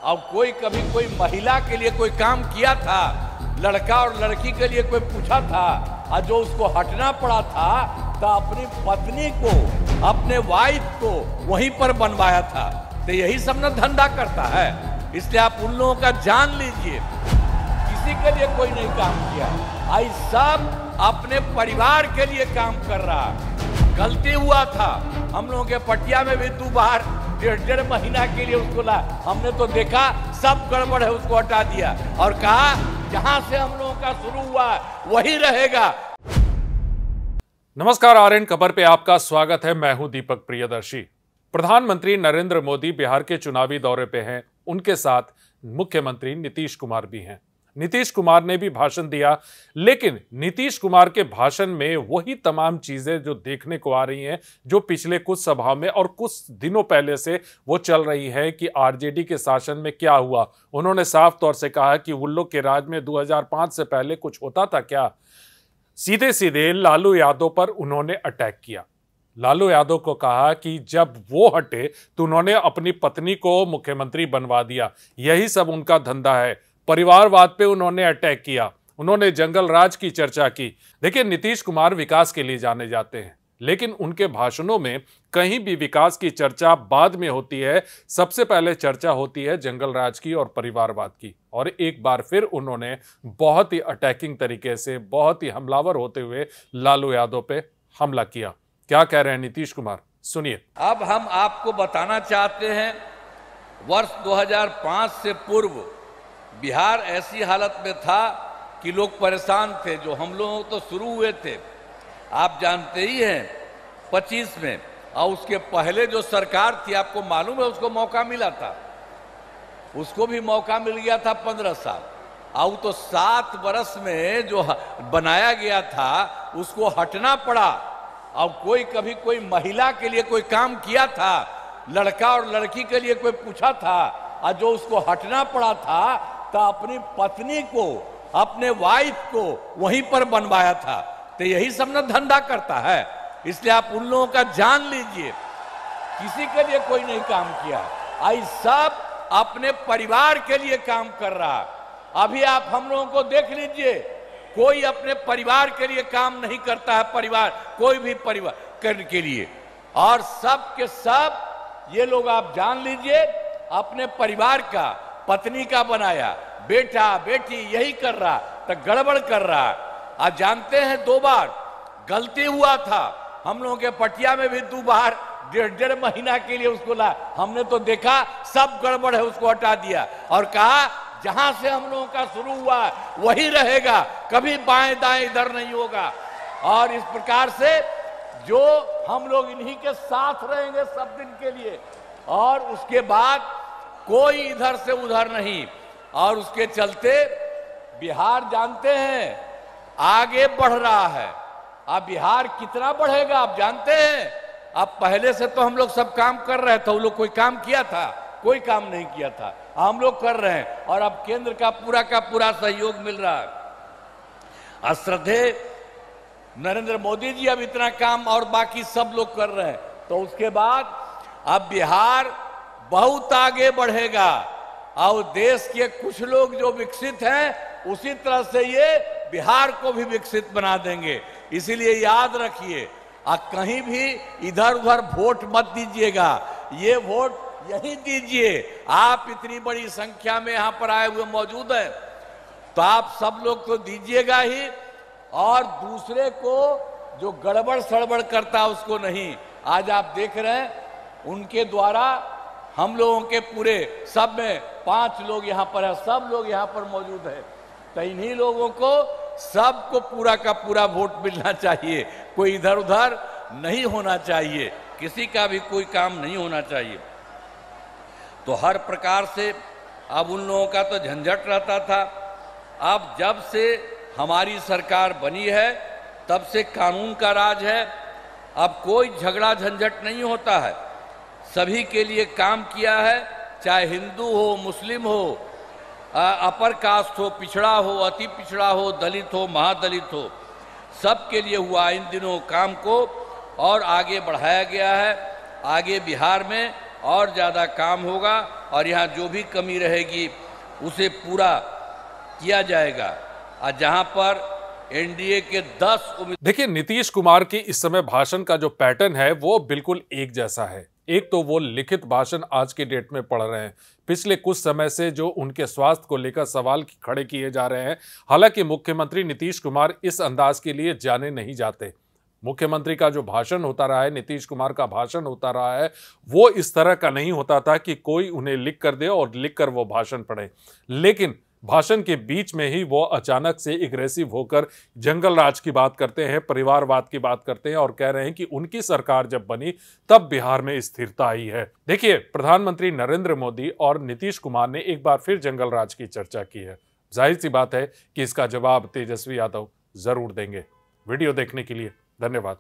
और कोई कभी कोई महिला के लिए कोई काम किया था, लड़का और लड़की के लिए कोई पूछा था और जो उसको हटना पड़ा था तो अपनी पत्नी को, अपने वाइफ को वहीं पर बनवाया था। तो यही सब ना धंधा करता है। इसलिए आप उन लोगों का जान लीजिए, किसी के लिए कोई नहीं काम किया, आई सब अपने परिवार के लिए काम कर रहा। गलती हुआ था, हम लोगों के पटिया में भी 2 बार 1.5 महीना के लिए उसको ला, हमने तो देखा सब गड़बड़ है, उसको हटा दिया और कहा जहां से हम लोगों का शुरू हुआ वही रहेगा। नमस्कार, आरएन खबर पे आपका स्वागत है। मैं हूं दीपक प्रियदर्शी। प्रधानमंत्री नरेंद्र मोदी बिहार के चुनावी दौरे पे हैं। उनके साथ मुख्यमंत्री नीतीश कुमार भी हैं। नीतीश कुमार ने भी भाषण दिया, लेकिन नीतीश कुमार के भाषण में वही तमाम चीजें जो देखने को आ रही हैं जो पिछले कुछ सभाओं में और कुछ दिनों पहले से वो चल रही है कि आरजेडी के शासन में क्या हुआ। उन्होंने साफ तौर से कहा कि उन लोग के राज में 2005 से पहले कुछ होता था क्या। सीधे सीधे लालू यादव पर उन्होंने अटैक किया। लालू यादव को कहा कि जब वो हटे तो उन्होंने अपनी पत्नी को मुख्यमंत्री बनवा दिया, यही सब उनका धंधा है। परिवारवाद पे उन्होंने अटैक किया, उन्होंने जंगल राज की चर्चा की। देखिए, नीतीश कुमार विकास के लिए जाने जाते हैं, लेकिन उनके भाषणों में कहीं भी विकास की चर्चा बाद में होती है। सबसे पहले चर्चा होती है जंगल राज की और परिवारवाद की। और एक बार फिर उन्होंने बहुत ही अटैकिंग तरीके से, बहुत ही हमलावर होते हुए लालू यादव पे हमला किया। क्या कह रहे हैं नीतीश कुमार, सुनिए। अब हम आपको बताना चाहते हैं, वर्ष 2005 से पूर्व बिहार ऐसी हालत में था कि लोग परेशान थे। जो हम लोग तो शुरू हुए थे, आप जानते ही हैं, 25 में, और उसके पहले जो सरकार थी, आपको मालूम है, उसको मौका मिला था, उसको भी मौका मिल गया था 15 साल। और तो 7 वर्ष में जो बनाया गया था उसको हटना पड़ा। और कोई कभी कोई महिला के लिए कोई काम किया था, लड़का और लड़की के लिए कोई पूछा था और जो उसको हटना पड़ा था तो अपनी पत्नी को, अपने वाइफ को वहीं पर बनवाया था। तो यही सब ना धंधा करता है। इसलिए आप उन लोगों का जान लीजिए, किसी के लिए कोई नहीं काम किया, आई सब अपने परिवार के लिए काम कर रहा। अभी आप हम लोगों को देख लीजिए, कोई अपने परिवार के लिए काम नहीं करता है। परिवार, कोई भी परिवार करने के लिए, और सब के सब ये लोग आप जान लीजिए अपने परिवार का, पत्नी का बनाया, बेटा बेटी यही कर रहा, तो गड़बड़ कर रहा। आज जानते हैं 2 बार गलती हुआ था, हम लोगों के पटिया में भी 2 बार 1.5 महीना के लिए उसको ला, हमने तो देखा सब गड़बड़ है, उसको हटा दिया और कहा जहां से हम लोगों का शुरू हुआ वही रहेगा, कभी बाएं दाएं इधर नहीं होगा। और इस प्रकार से जो हम लोग इन्हीं के साथ रहेंगे सब दिन के लिए, और उसके बाद कोई इधर से उधर नहीं। और उसके चलते बिहार जानते हैं आगे बढ़ रहा है। अब बिहार कितना बढ़ेगा आप जानते हैं। अब पहले से तो हम लोग सब काम कर रहे थे, वो लोग कोई काम किया था? कोई काम नहीं किया था, हम लोग कर रहे हैं। और अब केंद्र का पूरा सहयोग मिल रहा है। श्रद्धेय नरेंद्र मोदी जी अब इतना काम और बाकी सब लोग कर रहे हैं, तो उसके बाद अब बिहार बहुत आगे बढ़ेगा। और देश के कुछ लोग जो विकसित हैं, उसी तरह से ये बिहार को भी विकसित बना देंगे। इसीलिए याद रखिए, कहीं भी इधर उधर वोट मत दीजिएगा, ये वोट यही दीजिए। आप इतनी बड़ी संख्या में यहाँ पर आए हुए मौजूद हैं, तो आप सब लोग तो दीजिएगा ही, और दूसरे को जो गड़बड़ सड़बड़ करता है उसको नहीं। आज आप देख रहे हैं उनके द्वारा हम लोगों के पूरे सब में 5 लोग यहाँ पर है, सब लोग यहाँ पर मौजूद है। तो इन्हीं लोगों को सबको पूरा का पूरा वोट मिलना चाहिए, कोई इधर उधर नहीं होना चाहिए, किसी का भी कोई काम नहीं होना चाहिए। तो हर प्रकार से अब उन लोगों का तो झंझट रहता था। अब जब से हमारी सरकार बनी है तब से कानून का राज है। अब कोई झगड़ा झंझट नहीं होता है, सभी के लिए काम किया है, चाहे हिंदू हो, मुस्लिम हो, अपर कास्ट हो, पिछड़ा हो, अति पिछड़ा हो, दलित हो, महादलित हो, सब के लिए हुआ इन दिनों काम को, और आगे बढ़ाया गया है। आगे बिहार में और ज़्यादा काम होगा और यहाँ जो भी कमी रहेगी उसे पूरा किया जाएगा। और जहाँ पर एनडीए के 10 देखिए, नीतीश कुमार की इस समय भाषण का जो पैटर्न है वो बिल्कुल एक जैसा है। एक तो वो लिखित भाषण आज के डेट में पढ़ रहे हैं, पिछले कुछ समय से जो उनके स्वास्थ्य को लेकर सवाल खड़े किए जा रहे हैं। हालांकि मुख्यमंत्री नीतीश कुमार इस अंदाज के लिए जाने नहीं जाते। मुख्यमंत्री का जो भाषण होता रहा है, नीतीश कुमार का भाषण होता रहा है, वो इस तरह का नहीं होता था कि कोई उन्हें लिख कर दे और लिखकर वो भाषण पढ़े। लेकिन भाषण के बीच में ही वो अचानक से एग्रेसिव होकर जंगल राज की बात करते हैं, परिवारवाद की बात करते हैं और कह रहे हैं कि उनकी सरकार जब बनी तब बिहार में स्थिरता आई है। देखिए, प्रधानमंत्री नरेंद्र मोदी और नीतीश कुमार ने एक बार फिर जंगल राज की चर्चा की है। जाहिर सी बात है कि इसका जवाब तेजस्वी यादव जरूर देंगे। वीडियो देखने के लिए धन्यवाद।